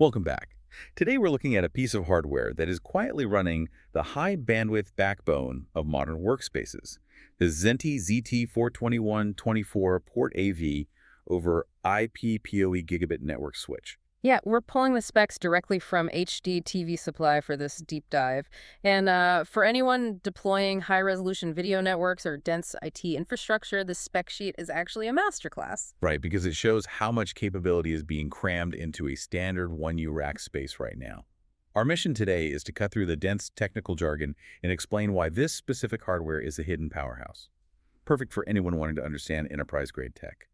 Welcome back. Today we're looking at a piece of hardware that is quietly running the high-bandwidth backbone of modern workspaces, the Zenty ZT-421 24 Port AV over IP PoE Gigabit network switch. Yeah, we're pulling the specs directly from HDTVSupply for this deep dive. And for anyone deploying high-resolution video networks or dense IT infrastructure, this spec sheet is actually a masterclass. Right, because it shows how much capability is being crammed into a standard 1U rack space right now. Our mission today is to cut through the dense technical jargon and explain why this specific hardware is a hidden powerhouse. Perfect for anyone wanting to understand enterprise-grade tech.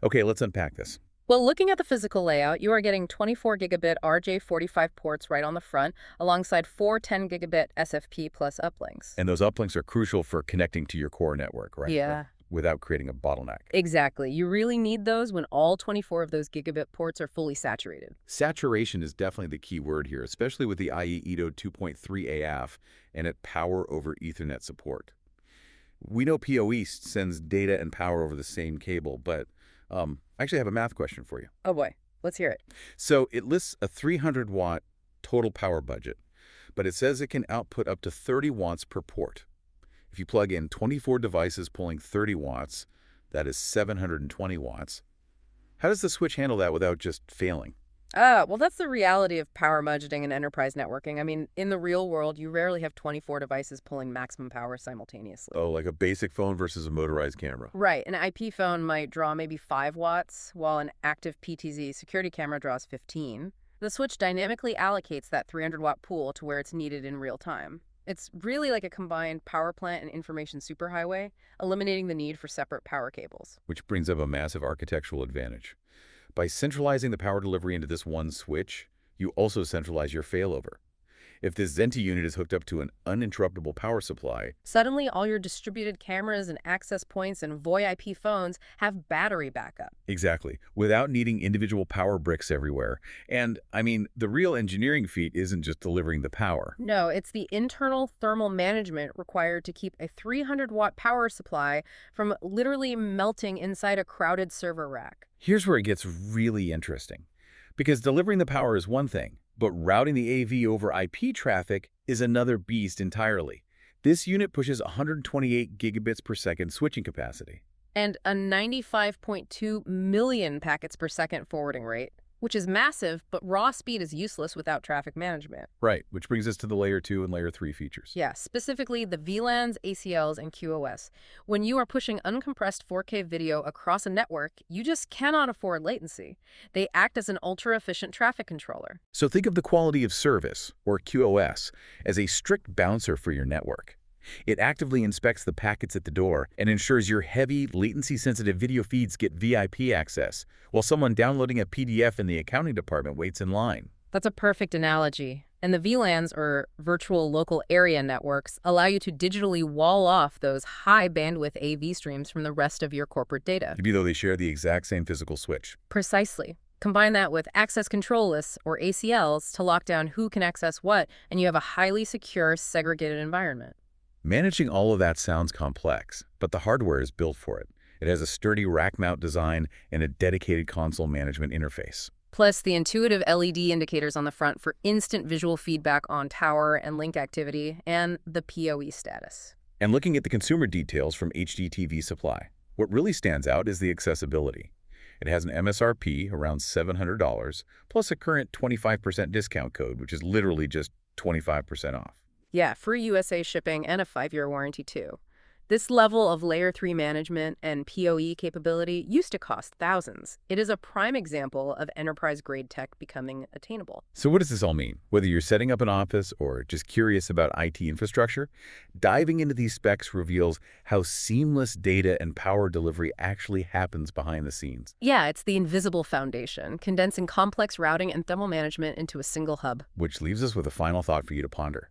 Okay, let's unpack this. Well, looking at the physical layout, you are getting 24 gigabit RJ45 ports right on the front, alongside 4 10 gigabit SFP plus uplinks. And those uplinks are crucial for connecting to your core network, right? Yeah. Without creating a bottleneck. Exactly. You really need those when all 24 of those gigabit ports are fully saturated. Saturation is definitely the key word here, especially with the IE EDO 2.3 AF and at power over Ethernet support. We know PoE sends data and power over the same cable, but I actually have a math question for you. Oh boy, let's hear it. So it lists a 300-watt total power budget, but it says it can output up to 30 watts per port. If you plug in 24 devices pulling 30 watts, that is 720 watts. How does the switch handle that without just failing? Well, that's the reality of power budgeting and enterprise networking. I mean, in the real world, you rarely have 24 devices pulling maximum power simultaneously. Oh, like a basic phone versus a motorized camera. Right. An IP phone might draw maybe 5 watts, while an active PTZ security camera draws 15. The switch dynamically allocates that 300-watt pool to where it's needed in real time. It's really like a combined power plant and information superhighway, eliminating the need for separate power cables. Which brings up a massive architectural advantage. By centralizing the power delivery into this one switch, you also centralize your failover. If this Zenty unit is hooked up to an uninterruptible power supply, Suddenly, all your distributed cameras and access points and VoIP phones have battery backup. exactly, without needing individual power bricks everywhere. And, I mean, the real engineering feat isn't just delivering the power. No, it's the internal thermal management required to keep a 300-watt power supply from literally melting inside a crowded server rack. Here's where it gets really interesting. Because delivering the power is one thing, but routing the AV over IP traffic is another beast entirely. This unit pushes 128 gigabits per second switching capacity. And a 95.2 million packets per second forwarding rate, which is massive, but raw speed is useless without traffic management. Right, which brings us to the Layer 2 and Layer 3 features. Yeah, specifically the VLANs, ACLs, and QoS. When you are pushing uncompressed 4K video across a network, you just cannot afford latency. They act as an ultra-efficient traffic controller. So think of the quality of service, or QoS, as a strict bouncer for your network. It actively inspects the packets at the door and ensures your heavy, latency-sensitive video feeds get VIP access, while someone downloading a PDF in the accounting department waits in line. That's a perfect analogy. And the VLANs, or virtual local area networks, allow you to digitally wall off those high-bandwidth AV streams from the rest of your corporate data. Even though they share the exact same physical switch. Precisely. Combine that with access control lists, or ACLs, to lock down who can access what, and you have a highly secure, segregated environment. Managing all of that sounds complex, but the hardware is built for it. It has a sturdy rack mount design and a dedicated console management interface. Plus, the intuitive LED indicators on the front for instant visual feedback on tower and link activity, and the PoE status. And looking at the consumer details from HDTVSupply, what really stands out is the accessibility. It has an MSRP around $700, plus a current 25% discount code, which is literally just 25% off. Yeah, free USA shipping and a 5-year warranty too. This level of Layer 3 management and PoE capability used to cost thousands. It is a prime example of enterprise-grade tech becoming attainable. So what does this all mean? Whether you're setting up an office or just curious about IT infrastructure, diving into these specs reveals how seamless data and power delivery actually happens behind the scenes. Yeah, it's the invisible foundation, condensing complex routing and thermal management into a single hub. Which leaves us with a final thought for you to ponder.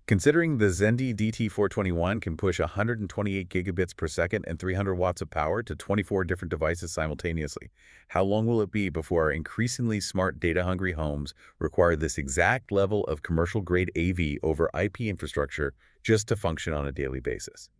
Considering the Zenty ZT-421 can push 128 gigabits per second and 300 watts of power to 24 different devices simultaneously, how long will it be before our increasingly smart data-hungry homes require this exact level of commercial-grade AV over IP infrastructure just to function on a daily basis?